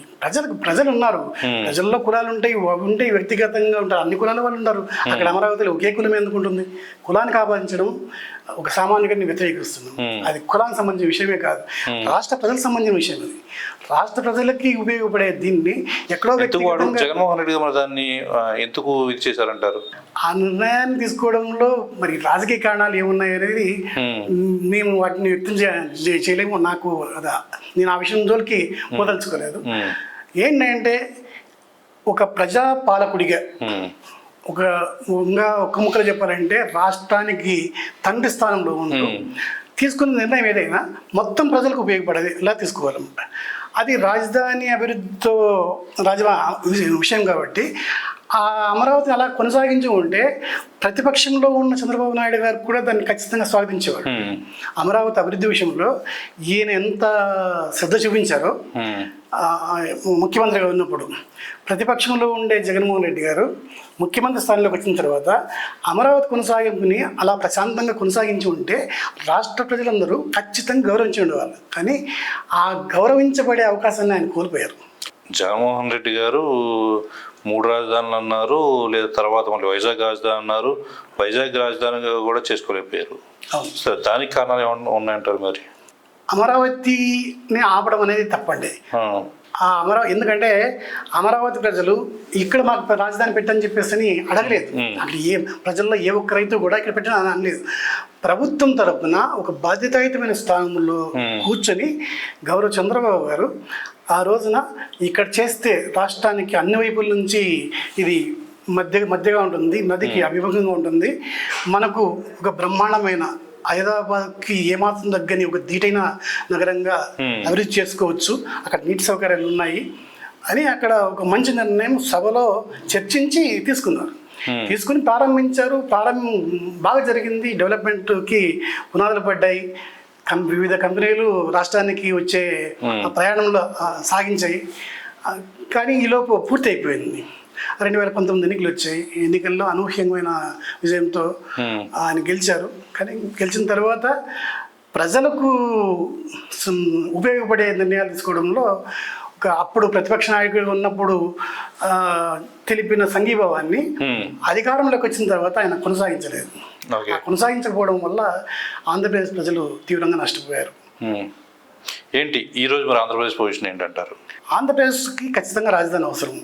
ప్రజలు ఉన్నారు, ప్రజల్లో కులాలు ఉంటాయి, వ్యక్తిగతంగా ఉంటారు, అన్ని కులాల వాళ్ళు ఉన్నారు. అక్కడ అమరావతిలో ఒకే కులం ఎందుకు ఉంటుంది? కులానికి ఆపాదించడం ఒక సామాన్యుడిని వ్యతిరేకిస్తున్నాం. అది కులానికి సంబంధించిన విషయమే కాదు, రాష్ట్ర ప్రజలకు సంబంధించిన విషయం అది. రాష్ట్ర ప్రజలకి ఉపయోగపడే దీన్ని ఎక్కడో వ్యక్తిగతంగా జగన్మోహన్ రెడ్డి గారు దాన్ని ఎందుకు ఇది చేశారంటారు? ఆ నిర్ణయాన్ని తీసుకోవడంలో మరి రాజకీయ కారణాలు ఏమున్నాయి అనేది మేము వాటిని వ్యక్తం చేయలేము. నాకు నేను ఆ విషయం జోలికి పోదలుచుకోలేదు. ఏంటంటే ఒక ప్రజాపాలకుడిగా ఒక ముక్కలు చెప్పాలంటే రాష్ట్రానికి తండ్రి స్థానంలో ఉంటూ తీసుకున్న నిర్ణయం ఏదైనా మొత్తం ప్రజలకు ఉపయోగపడేది ఇలా తీసుకోవాలన్నమాట. అది రాజధాని అభివృద్ధితో విషయం కాబట్టి ఆ అమరావతిని అలా కొనసాగించి ఉంటే ప్రతిపక్షంలో ఉన్న చంద్రబాబు నాయుడు గారు కూడా దాన్ని ఖచ్చితంగా స్వాగతించేవాడు. అమరావతి అభివృద్ధి విషయంలో ఈయన ఎంత శ్రద్ధ చూపించారో ముఖ్యమంత్రిగా ఉన్నప్పుడు, ప్రతిపక్షంలో ఉండే జగన్మోహన్ రెడ్డి గారు ముఖ్యమంత్రి స్థానంలోకి వచ్చిన తర్వాత అమరావతి కొనసాగింపుని అలా ప్రశాంతంగా కొనసాగించి ఉంటే రాష్ట్ర ప్రజలందరూ ఖచ్చితంగా గౌరవించి ఉండేవాళ్ళు. కానీ ఆ గౌరవించబడే అవకాశాన్ని ఆయన కోల్పోయారు. జగన్మోహన్ రెడ్డి గారు 3 రాజధానులు అన్నారు, లేదా తర్వాత మళ్ళీ వైజాగ్ రాజధాని అన్నారు. వైజాగ్ రాజధానిగా కూడా చేసుకోలేకపోయారు. సరే, దానికి కారణాలు ఏమన్నా ఉన్నాయంటారు? మరి అమరావతిని ఆపడం అనేది తప్పండి. ఎందుకంటే అమరావతి ప్రజలు ఇక్కడ మాకు రాజధాని పెట్టని చెప్పేసి అడగలేదు. అక్కడ ప్రజల్లో ఏ ఒక్క రైతు కూడా ఇక్కడ పెట్టిన అనలేదు. ప్రభుత్వం తరఫున ఒక బాధ్యతాయుతమైన స్థానంలో కూర్చొని గౌరవ చంద్రబాబు గారు ఆ రోజున ఇక్కడ చేస్తే రాష్ట్రానికి అన్ని వైపుల నుంచి ఇది మధ్యగా ఉంటుంది, నదికి అభిముఖంగా ఉంటుంది, మనకు ఒక బ్రహ్మాండమైన హైదరాబాద్కి ఏమాత్రం తగ్గని ఒక ధీటైన నగరంగా అభివృద్ధి చేసుకోవచ్చు, అక్కడ నీటి సౌకర్యాలు ఉన్నాయి అని అక్కడ ఒక మంచి నిర్ణయం సభలో చర్చించి తీసుకుని ప్రారంభించారు. బాగా జరిగింది. డెవలప్మెంట్కి పునాదులు పడ్డాయి. వివిధ కంపెనీలు రాష్ట్రానికి వచ్చే ప్రయాణంలో సాగించాయి. కానీ ఈలోపు పూర్తి అయిపోయింది. 2019 ఎన్నికలు వచ్చాయి. ఎన్నికల్లో అనూహ్యమైన విజయంతో ఆయన గెలిచారు. కానీ గెలిచిన తర్వాత ప్రజలకు ఉపయోగపడే నిర్ణయాలు తీసుకోవడంలో అప్పుడు ప్రతిపక్ష నాయకుడు ఉన్నప్పుడు తెలిపిన సంఘీభావాన్ని అధికారంలోకి వచ్చిన తర్వాత ఆయన కొనసాగించలేదు. కొనసాగించకపోవడం వల్ల ఆంధ్రప్రదేశ్ ప్రజలు తీవ్రంగా నష్టపోయారు. ఏంటి ఈరోజు మరి ఆంధ్రప్రదేశ్ పొజిషన్ ఏంటంటారు? ఆంధ్రప్రదేశ్కి ఖచ్చితంగా రాజధాని అవసరం.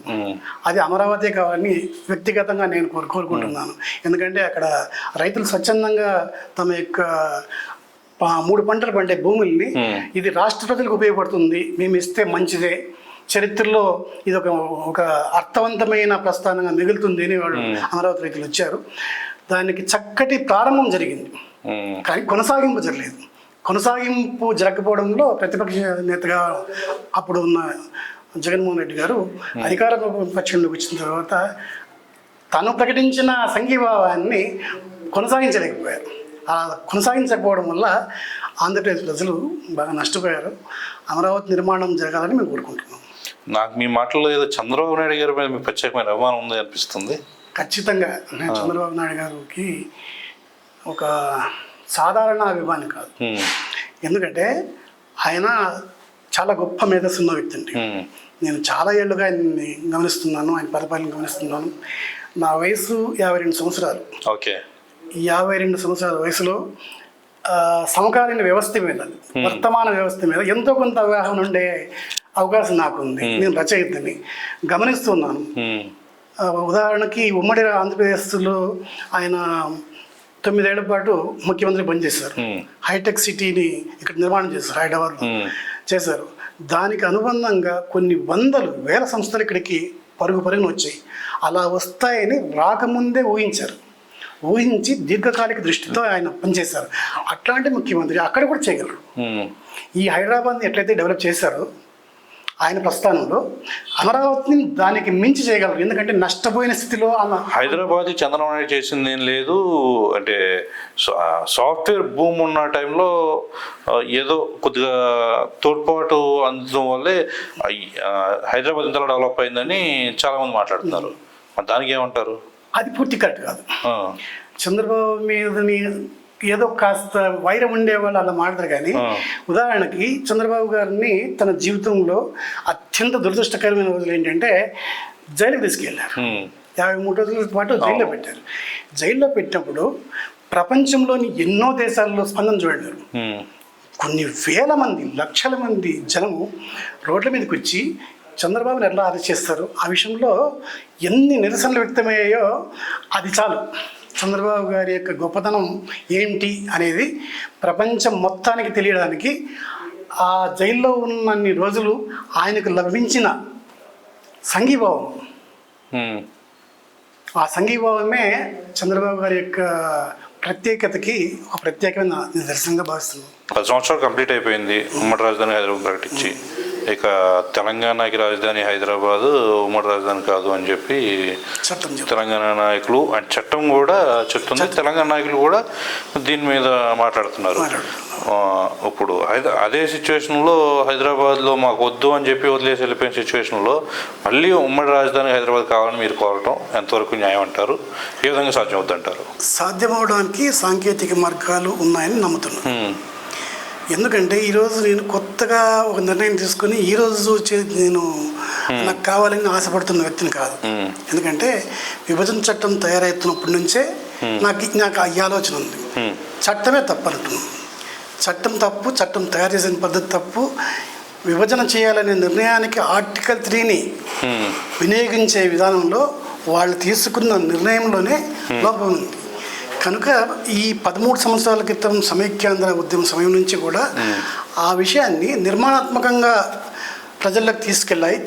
అది అమరావతి కావాలని వ్యక్తిగతంగా నేను కోరుకుంటున్నాను. ఎందుకంటే అక్కడ రైతులు స్వచ్ఛందంగా తమ యొక్క 3 పంటలు పండే భూముల్ని ఇది రాష్ట్ర ప్రజలకు ఉపయోగపడుతుంది, మేము ఇస్తే మంచిదే, చరిత్రలో ఇది ఒక అర్థవంతమైన ప్రస్థానంగా మిగులుతుంది అని వాళ్ళు అమరావతి రైతులు వచ్చారు. దానికి చక్కటి ప్రారంభం జరిగింది, కానీ కొనసాగింపు జరగలేదు. కొనసాగింపు జరగకపోవడంలో ప్రతిపక్ష నేతగా అప్పుడు ఉన్న జగన్మోహన్ రెడ్డి గారు అధికార పక్షంలోకి వచ్చిన తర్వాత తను ప్రకటించిన సంఘీభావాన్ని కొనసాగించలేకపోయారు. అలా కొనసాగించకపోవడం వల్ల ఆంధ్రప్రదేశ్ ప్రజలు బాగా నష్టపోయారు. అమరావతి నిర్మాణం జరగాలని మేము కోరుకుంటున్నాం. నాకు మీ మాటల్లో ఏదో చంద్రబాబు నాయుడు గారి మీద మీ ప్రత్యేకమైన అభిమానం ఉంది అనిపిస్తుంది. ఖచ్చితంగా నేను చంద్రబాబు నాయుడు గారికి ఒక సాధారణ అభిమాని కాదు. ఎందుకంటే ఆయన చాలా గొప్ప మేధస్సు ఉన్న వ్యక్తి అండి. నేను చాలా ఏళ్ళుగా ఆయన్ని గమనిస్తున్నాను, ఆయన పరిపాలన గమనిస్తున్నాను. నా వయసు 52 సంవత్సరాలు. ఓకే. 52 సంవత్సరాల వయసులో సమకాలీన వ్యవస్థ మీద, వర్తమాన వ్యవస్థ మీద ఎంతో కొంత అవగాహన ఉండే అవకాశం నాకుంది. నేను రచయితని గమనిస్తున్నాను. ఉదాహరణకి ఉమ్మడి ఆంధ్రప్రదేశ్లో ఆయన 9 ఏళ్ల పాటు ముఖ్యమంత్రి పనిచేశారు. హైటెక్ సిటీని ఇక్కడ నిర్మాణం చేశారు, హైదరాబాద్లో చేశారు. దానికి అనుబంధంగా కొన్ని వేల సంస్థలు ఇక్కడికి పరుగున వచ్చాయి. అలా వస్తాయని రాకముందే ఊహించి దీర్ఘకాలిక దృష్టితో ఆయన పనిచేశారు. అట్లాంటి ముఖ్యమంత్రి అక్కడ కూడా చేయగలరు. ఈ హైదరాబాద్ని ఎట్లయితే డెవలప్ చేశారో ఆయన ప్రస్థానంలో అమరావతిని దానికి మించి చేయగలరు. ఎందుకంటే నష్టపోయిన స్థితిలో హైదరాబాద్ చంద్రబాబు నాయుడు చేసింది ఏం లేదు. అంటే సాఫ్ట్వేర్ భూమి ఉన్న టైంలో ఏదో కొద్దిగా తోడ్పాటు అందడం వల్లే హైదరాబాద్ ఇంతలో డెవలప్ అయిందని చాలామంది మాట్లాడుతున్నారు. దానికి ఏమంటారు? అది పూర్తి కరెక్ట్ కాదు. చంద్రబాబు మీదని ఏదో కాస్త వైరం ఉండేవాళ్ళు అలా మాట్లాడతారు. కానీ ఉదాహరణకి చంద్రబాబు గారిని తన జీవితంలో అత్యంత దురదృష్టకరమైన రోజులు ఏంటంటే జైలుకి తీసుకెళ్ళారు. 53 రోజుల పాటు జైల్లో పెట్టారు. జైల్లో పెట్టినప్పుడు ప్రపంచంలోని ఎన్నో దేశాల్లో స్పందన చూడండి. కొన్ని వేల మంది, లక్షల మంది జనము రోడ్ల మీదకి వచ్చి చంద్రబాబుని ఎలా అరెస్ట్ చేస్తారు, ఆ విషయంలో ఎన్ని నిరసనలు వ్యక్తమయ్యాయో అది చాలు చంద్రబాబు గారి యొక్క గొప్పతనం ఏంటి అనేది ప్రపంచం మొత్తానికి తెలియడానికి. ఆ జైల్లో ఉన్నన్ని రోజులు ఆయనకు లభించిన సంఘీభావం, ఆ సంఘీభావమే చంద్రబాబు గారి యొక్క ప్రత్యేకతకి ఒక ప్రత్యేకమైన నిదర్శనంగా భావిస్తున్నాం. 10 సంవత్సరాలు కంప్లీట్ అయిపోయింది ఉమ్మడి రాజధాని హైదరాబాద్ ప్రకటించి. ఇక తెలంగాణకి రాజధాని హైదరాబాదు, ఉమ్మడి రాజధాని కాదు అని చెప్పి తెలంగాణ నాయకులు అండ్ చట్టం కూడా చెప్తుంది. తెలంగాణ నాయకులు కూడా దీని మీద మాట్లాడుతున్నారు. ఇప్పుడు అదే సిచ్యువేషన్లో హైదరాబాద్లో మాకు వద్దు అని చెప్పి వదిలేసి వెళ్ళిపోయిన సిచ్యువేషన్లో మళ్ళీ ఉమ్మడి రాజధాని హైదరాబాద్ కావాలని మీరు కోరటం ఎంతవరకు న్యాయం అంటారు? ఏ విధంగా సాధ్యం అవుతుంటారు? సాధ్యమవడానికి సాంకేతిక మార్గాలు ఉన్నాయని నమ్ముతున్నాను. ఎందుకంటే ఈరోజు నేను కొత్తగా ఒక నిర్ణయం తీసుకొని ఈరోజు నేను నాకు కావాలని ఆశపడుతున్న వ్యక్తిని కాదు. ఎందుకంటే విభజన చట్టం తయారవుతున్నప్పటి నుంచే నాకు ఈ ఆలోచన ఉంది. చట్టమే తప్పు అంటున్నాను. చట్టం తప్పు, చట్టం తయారు చేసిన పద్ధతి తప్పు. విభజన చేయాలనే నిర్ణయానికి ఆర్టికల్ 3ని వినియోగించే విధానంలో వాళ్ళు తీసుకున్న నిర్ణయంలోనే లోపం ఉంది. కనుక ఈ 13 సంవత్సరాల క్రితం సమైక్యాంధ్ర ఉద్యమ సమయం నుంచి కూడా ఆ విషయాన్ని నిర్మాణాత్మకంగా ప్రజల్లోకి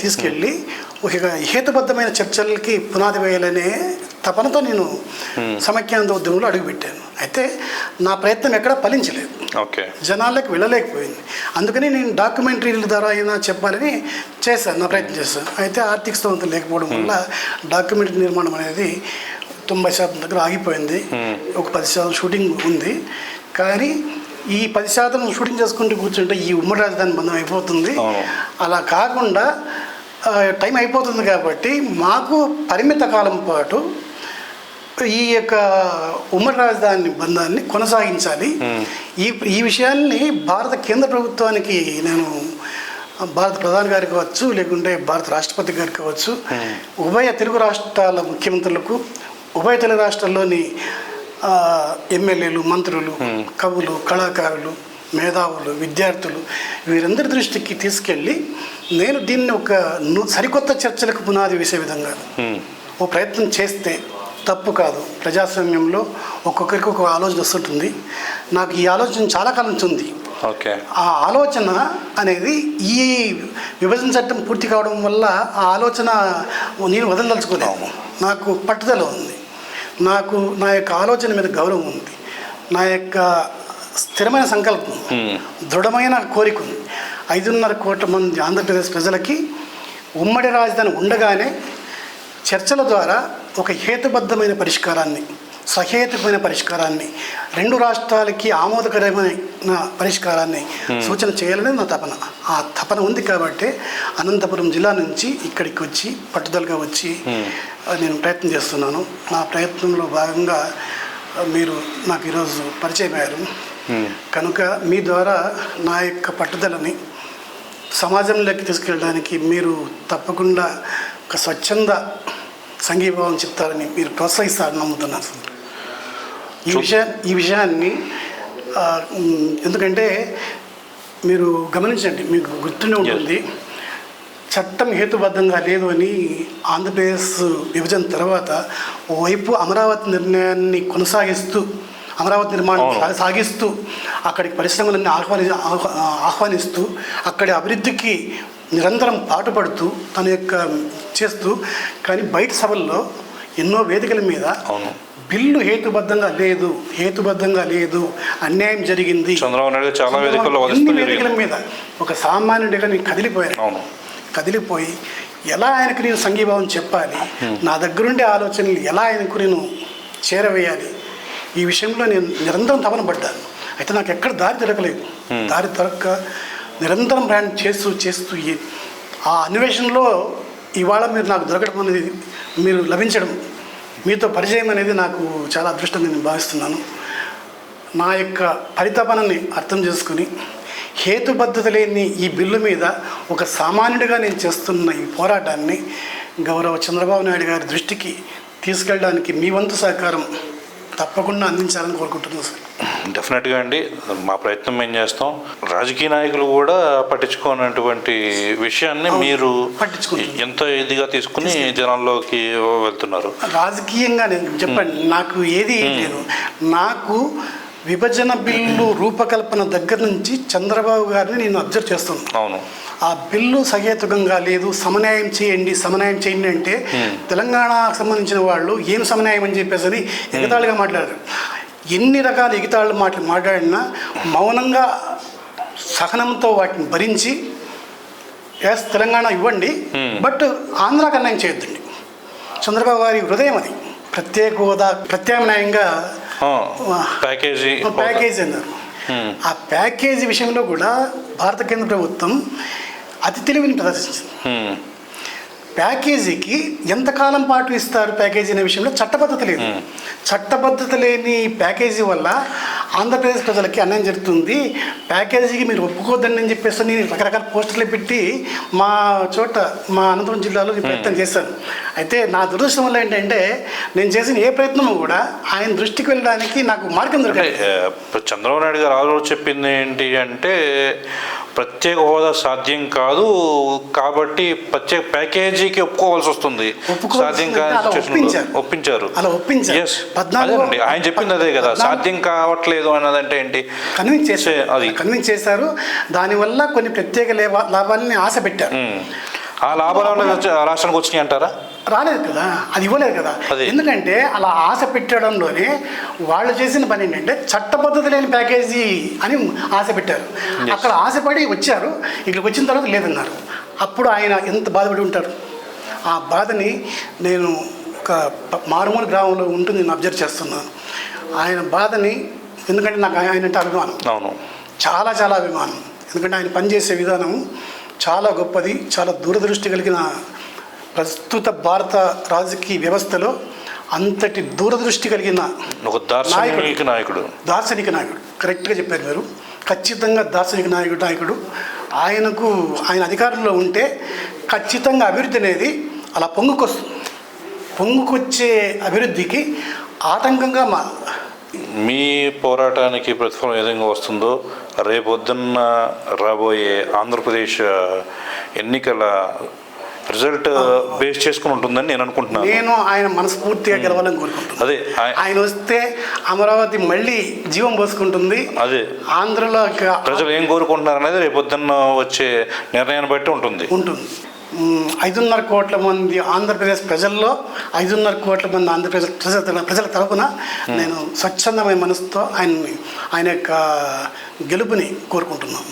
తీసుకెళ్ళి ఒక హేతుబద్ధమైన చర్చలకి పునాది వేయాలనే తపనతో నేను సమైక్యాంధ్ర ఉద్యమంలో అడుగుపెట్టాను. అయితే నా ప్రయత్నం ఎక్కడా ఫలించలేదు, జనాలకు వెళ్ళలేకపోయింది. అందుకని నేను డాక్యుమెంటరీల ద్వారా అయినా చెప్పాలని చేశాను, నా ప్రయత్నం చేశాను. అయితే ఆర్థిక స్థోమత లేకపోవడం వల్ల డాక్యుమెంటరీ నిర్మాణం అనేది 90% దగ్గర ఆగిపోయింది. ఒక 10% షూటింగ్ ఉంది. కానీ ఈ 10% షూటింగ్ చేసుకుంటూ కూర్చుంటే ఈ ఉమ్మడి రాజధాని బంధం అయిపోతుంది. అలా కాకుండా టైం అయిపోతుంది కాబట్టి మాకు పరిమిత కాలం పాటు ఈ యొక్క ఉమ్మడి రాజధాని బంధాన్ని కొనసాగించాలి. ఈ విషయాన్ని భారత కేంద్ర ప్రభుత్వానికి నేను భారత ప్రధాని గారికి కావచ్చు, లేకుంటే భారత రాష్ట్రపతి గారికి కావచ్చు, ఉభయ తెలుగు రాష్ట్రాల ముఖ్యమంత్రులకు, ఉభయ తెలుగు రాష్ట్రాల్లోని ఎమ్మెల్యేలు, మంత్రులు, కవులు, కళాకారులు, మేధావులు, విద్యార్థులు వీరందరి దృష్టికి తీసుకెళ్ళి నేను దీన్ని ఒక సరికొత్త చర్చలకు పునాది వేసే విధంగా ఓ ప్రయత్నం చేస్తే తప్పు కాదు. ప్రజాస్వామ్యంలో ఒక్కొక్కరికి ఒక ఆలోచన వస్తుంటుంది. నాకు ఈ ఆలోచన చాలా కాలం నుంచి ఉంది. ఆ ఆలోచన అనేది ఈ విభజన చట్టం పూర్తి కావడం వల్ల ఆ ఆలోచన నేను వదలదలుచుకోలేము. నాకు పట్టుదల ఉంది, నాకు నా యొక్క ఆలోచన మీద గౌరవం ఉంది, నా యొక్క స్థిరమైన సంకల్పం, దృఢమైన కోరిక ఉంది. 5.5 కోట్ల మంది ఆంధ్రప్రదేశ్ ప్రజలకి ఉమ్మడి రాజధాని ఉండగానే చర్చల ద్వారా ఒక హేతుబద్ధమైన పరిష్కారాన్ని, సహేతుకమైన పరిష్కారాన్ని, 2 రాష్ట్రాలకి ఆమోదకరమైన పరిష్కారాన్ని సూచన చేయాలని నా తపన. ఆ తపన ఉంది కాబట్టి అనంతపురం జిల్లా నుంచి ఇక్కడికి వచ్చి పట్టుదలగా వచ్చి నేను ప్రయత్నం చేస్తున్నాను. నా ప్రయత్నంలో భాగంగా మీరు నాకు ఈరోజు పరిచయం అయ్యారు. కనుక మీ ద్వారా నా యొక్క పట్టుదలని సమాజంలోకి తీసుకెళ్ళడానికి మీరు తప్పకుండా ఒక స్వచ్ఛంద సంఘీభావం చెప్తారని, మీరు ప్రోత్సహిస్తారని నమ్ముతున్నాను. ఈ విషయాన్ని ఎందుకంటే మీరు గమనించండి, మీకు గుర్తుండే ఉంటుంది, చట్టం హేతుబద్ధంగా లేదు అని ఆంధ్రప్రదేశ్ విభజన తర్వాత ఓవైపు అమరావతి నిర్ణయాన్ని కొనసాగిస్తూ, అమరావతి నిర్మాణం సాగిస్తూ, అక్కడికి పరిశ్రమలన్నీ ఆహ్వానిస్తూ, అక్కడి అభివృద్ధికి నిరంతరం పాటుపడుతూ తన యొక్క చేస్తూ, కానీ బయట సభల్లో ఎన్నో వేదికల మీద బిల్లు హేతుబద్ధంగా లేదు, అన్యాయం జరిగింది, వేదికల మీద ఒక సామాన్యుడిగా నేను కదిలిపోయి ఎలా ఆయనకు నేను సంఘీభావం చెప్పాలి, నా దగ్గరుండే ఆలోచనలు ఎలా ఆయనకు నేను చేరవేయాలి, ఈ విషయంలో నేను నిరంతరం తపన పడ్డాను. అయితే నాకు ఎక్కడ దారి దొరకలేదు. దారి దొరక్క నిరంతరం ప్రయాణం చేస్తూ ఆ అన్వేషణలో ఇవాళ మీరు నాకు దొరకడం అనేది, మీరు లభించడం, మీతో పరిచయం అనేది నాకు చాలా అదృష్టంగా నేను భావిస్తున్నాను. నా యొక్క పరితపనని అర్థం చేసుకుని హేతుబద్ధత లేని ఈ బిల్లు మీద ఒక సామాన్యుడిగా నేను చేస్తున్న ఈ పోరాటాన్ని గౌరవ చంద్రబాబు నాయుడు గారి దృష్టికి తీసుకెళ్ళడానికి మీ వంతు సహకారం తప్పకుండా అందించాలని కోరుకుంటున్నాను సార్. డెఫినెట్గా అండి, మా ప్రయత్నం మేము చేస్తాం. రాజకీయ నాయకులు కూడా పట్టించుకోనటువంటి విషయాన్ని మీరు ఎంత ఇదిగా తీసుకుని జనాల్లోకి వెళ్తున్నారు. రాజకీయంగా నేను చెప్పండి, నాకు ఏది లేదు. నాకు విభజన బిల్లు రూపకల్పన దగ్గర నుంచి చంద్రబాబు గారిని నేను అబ్జర్వ్ చేస్తున్నాను. అవును, ఆ బిల్లు సహేతుకంగా లేదు, సమన్వయం చేయండి అంటే తెలంగాణకు సంబంధించిన వాళ్ళు ఏం సమన్వయం అని చెప్పేసి ఎగతాళిగా మాట్లాడారు. ఎన్ని రకాల ఎగతాళి మాట్లాడినా మౌనంగా సహనంతో వాటిని భరించి తెలంగాణ ఇవ్వండి, బట్ ఆంధ్రాకి అన్యాయం చేయొద్దండి. చంద్రబాబు గారి హృదయం అది. ప్రత్యేక హోదా ప్రత్యామ్నాయంగా ప్యాకేజీ అన్నారు. ఆ ప్యాకేజీ విషయంలో కూడా భారత కేంద్ర ప్రభుత్వం అతి తెలివిని ప్రదర్శించింది. ప్యాకేజీకి ఎంతకాలం పాటు ఇస్తారు ప్యాకేజీ అనే విషయంలో చట్టబద్ధత లేదు. చట్టబద్ధత లేని ప్యాకేజీ వల్ల ఆంధ్రప్రదేశ్ ప్రజలకి అన్యాయం జరుగుతుంది. ప్యాకేజీకి మీరు ఒప్పుకోద్దని అని చెప్పేసి నేను రకరకాల పోస్టర్లు పెట్టి మా అనంతపురం జిల్లాలో నేను ప్రయత్నం చేశాను. అయితే నా దురదృష్టం వల్ల ఏంటంటే నేను చేసిన ఏ ప్రయత్నము కూడా ఆయన దృష్టికి వెళ్ళడానికి నాకు మార్గం దొరకలేదు. చంద్రబాబు నాయుడు గారు ఆలోచన చెప్పింది ఏంటి అంటే, ప్రత్యేక హోదా సాధ్యం కాదు కాబట్టి ప్రత్యేక ప్యాకేజీకి ఒప్పుకోవాల్సి వస్తుంది. సాధ్యం ఒప్పించారు. అలా ఒప్పించారు. ఆయన చెప్పింది అదే కదా, సాధ్యం కావట్లేదు అన్నదంటే ఏంటి, కన్విన్స్ చేశారు. దానివల్ల కొన్ని ప్రత్యేక లాభాలని ఆశ పెట్టారు. ఆ లాభాలు రాష్ట్రానికి వచ్చినాయి అంటారా? రాలేదు కదా, అది ఇవ్వలేదు కదా. ఎందుకంటే అలా ఆశ పెట్టడంలోనే వాళ్ళు చేసిన పని ఏంటంటే చట్టబద్ధత లేని ప్యాకేజీ అని ఆశ పెట్టారు. అక్కడ ఆశపడి వచ్చారు, ఇక్కడికి వచ్చిన తర్వాత లేదన్నారు. అప్పుడు ఆయన ఎంత బాధపడి ఉంటారు. ఆ బాధని నేను ఒక మారుమూల గ్రామంలో ఉంటుంది నేను అబ్జర్వ్ చేస్తున్నాను. ఆయన బాధని, ఎందుకంటే నాకు ఆయన అంటే అభిమానం. అవును, చాలా చాలా అభిమానం. ఎందుకంటే ఆయన పనిచేసే విధానం చాలా గొప్పది. చాలా దూరదృష్టి కలిగిన ప్రస్తుత భారత రాజకీయ వ్యవస్థలో అంతటి దూరదృష్టి కలిగిన ఒక దార్శనిక నాయకుడు. కరెక్ట్గా చెప్పారు మీరు. ఖచ్చితంగా దార్శనిక నాయకుడు. ఆయన అధికారంలో ఉంటే ఖచ్చితంగా అభివృద్ధి అనేది అలా పొంగుకొచ్చే అభివృద్ధికి ఆటంకంగా మీ పోరాటానికి ప్రతిఫలం ఏ విధంగా వస్తుందో రేపొద్దున్న రాబోయే ఆంధ్రప్రదేశ్ ఎన్నికల రిజల్ట్ బేస్ చేసుకుని ఉంటుందని నేను అనుకుంటున్నాను. నేను ఆయన మనస్ఫూర్తిగా గెలవాలని కోరుకుంటున్నాను. అదే ఆయన వస్తే అమరావతి మళ్ళీ జీవం పోసుకుంటుంది. అదే ఆంధ్రలో ప్రజలు ఏం కోరుకుంటున్నారు అనేది రేపొద్దున్న వచ్చే నిర్ణయాన్ని బట్టి ఉంటుంది. 5.5 కోట్ల మంది ఆంధ్రప్రదేశ్ ప్రజల్లో 5.5 కోట్ల మంది ఆంధ్రప్రదేశ్ ప్రజల తరపున నేను స్వచ్ఛందమైన మనసుతో ఆయన యొక్క గెలుపుని కోరుకుంటున్నాను.